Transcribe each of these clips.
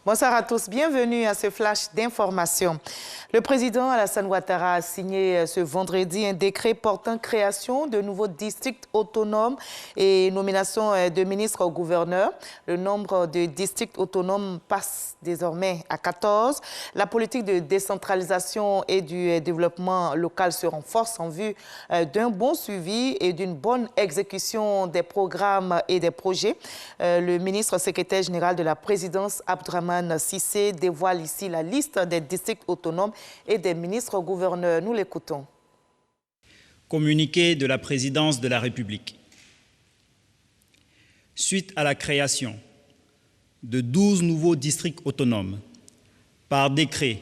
Bonsoir à tous, bienvenue à ce flash d'information. Le président Alassane Ouattara a signé ce vendredi un décret portant création de nouveaux districts autonomes et nomination de ministres au gouverneur. Le nombre de districts autonomes passe désormais à 14. La politique de décentralisation et du développement local se renforce en vue d'un bon suivi et d'une bonne exécution des programmes et des projets. Le ministre secrétaire général de la présidence, Abdrahmane Cissé, dévoile ici la liste des districts autonomes et des ministres-gouverneurs. Nous l'écoutons. Communiqué de la présidence de la République. Suite à la création de 12 nouveaux districts autonomes par décret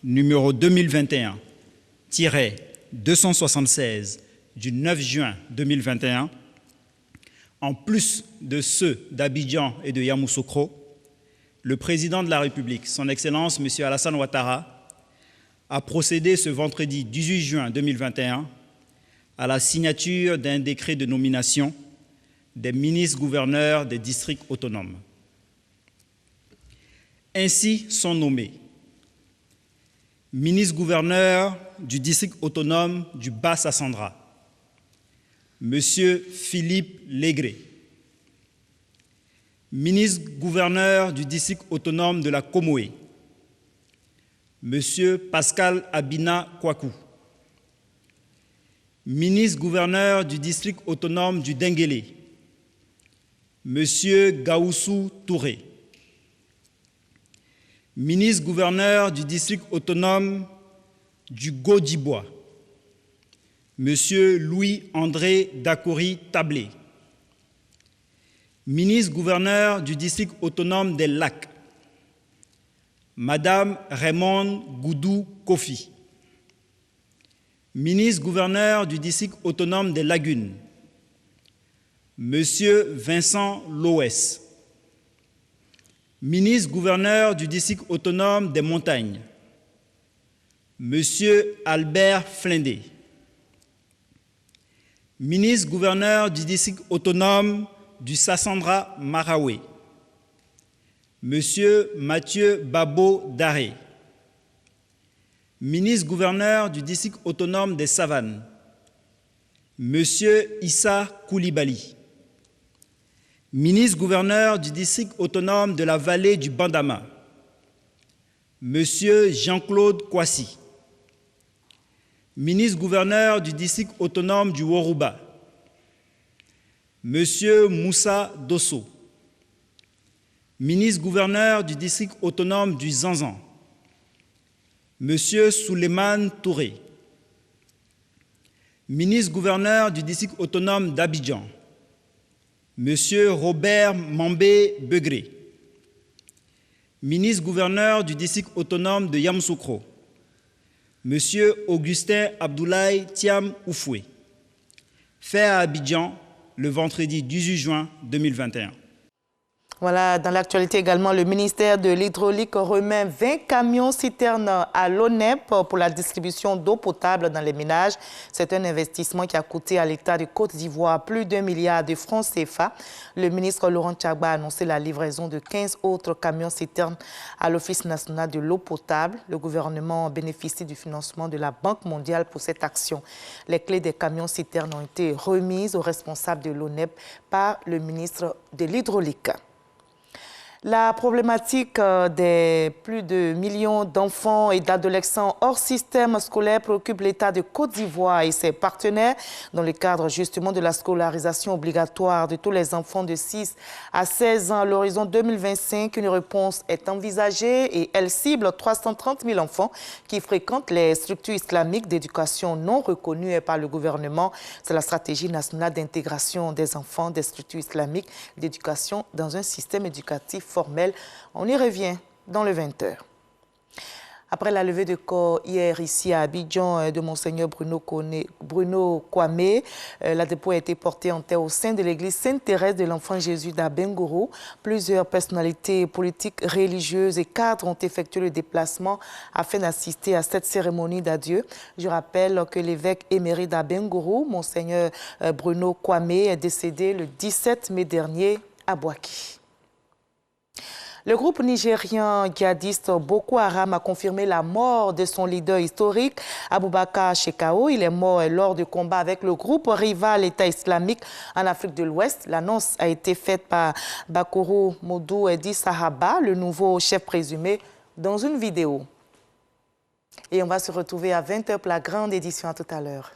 numéro 2021-276 du 9 juin 2021, en plus de ceux d'Abidjan et de Yamoussoukro, le président de la République, son Excellence M. Alassane Ouattara, a procédé ce vendredi 18 juin 2021 à la signature d'un décret de nomination des ministres-gouverneurs des districts autonomes. Ainsi sont nommés ministre-gouverneur du district autonome du Bas-Sassandra, M. Philippe Légré, ministre-gouverneur du district autonome de la Comoé, M. Pascal Abina Kwaku, ministre-gouverneur du district autonome du Denguélé, M. Gaoussou Touré, ministre-gouverneur du district autonome du Godibois, M. Louis-André Dakouri Tablé, ministre-gouverneur du district autonome des Lacs, Madame Raymond Goudou Kofi, ministre-gouverneur du district autonome des Lagunes, Monsieur Vincent Loès, ministre-gouverneur du district autonome des Montagnes, Monsieur Albert Flindé, ministre-gouverneur du district autonome du Sassandra Maraoué, Monsieur Mathieu Babo Daré, ministre-gouverneur du district autonome des Savanes, Monsieur Issa Koulibaly, ministre-gouverneur du district autonome de la vallée du Bandama, Monsieur Jean-Claude Kwasi, ministre-gouverneur du district autonome du Worouba, Monsieur Moussa Dosso, ministre-gouverneur du district autonome du Zanzan, Monsieur Souleymane Touré, ministre-gouverneur du district autonome d'Abidjan, Monsieur Robert Mambé Begré, ministre-gouverneur du district autonome de Yamoussoukro, Monsieur Augustin Abdoulaye Thiam Oufoué, fait à Abidjan le vendredi 18 juin 2021. Voilà, dans l'actualité également, le ministère de l'Hydraulique remet 20 camions-citernes à l'ONEP pour la distribution d'eau potable dans les ménages. C'est un investissement qui a coûté à l'État de Côte d'Ivoire plus d'1 milliard de francs CFA. Le ministre Laurent Tchagba a annoncé la livraison de 15 autres camions-citernes à l'Office national de l'eau potable. Le gouvernement bénéficie du financement de la Banque mondiale pour cette action. Les clés des camions-citernes ont été remises aux responsables de l'ONEP par le ministre de l'Hydraulique. La problématique des plus de millions d'enfants et d'adolescents hors système scolaire préoccupe l'État de Côte d'Ivoire et ses partenaires dans le cadre justement de la scolarisation obligatoire de tous les enfants de 6 à 16 ans à l'horizon 2025. Une réponse est envisagée et elle cible 330 000 enfants qui fréquentent les structures islamiques d'éducation non reconnues par le gouvernement. C'est la stratégie nationale d'intégration des enfants des structures islamiques d'éducation dans un système éducatif formel. On y revient dans le 20h. Après la levée de corps hier ici à Abidjan de Monseigneur Bruno Kwame, la dépouille a été portée en terre au sein de l'église Sainte-Thérèse de l'Enfant Jésus d'Abengourou. Plusieurs personnalités politiques, religieuses et cadres ont effectué le déplacement afin d'assister à cette cérémonie d'adieu. Je rappelle que l'évêque émérite d'Abengourou, Monseigneur Bruno Kwame, est décédé le 17 mai dernier à Boaki. Le groupe nigérien djihadiste Boko Haram a confirmé la mort de son leader historique, Aboubakar Shekau. Il est mort lors de combats avec le groupe rival État islamique en Afrique de l'Ouest. L'annonce a été faite par Bakoro Modou Edi Sahaba, le nouveau chef présumé, dans une vidéo. Et on va se retrouver à 20h pour la grande édition. À tout à l'heure.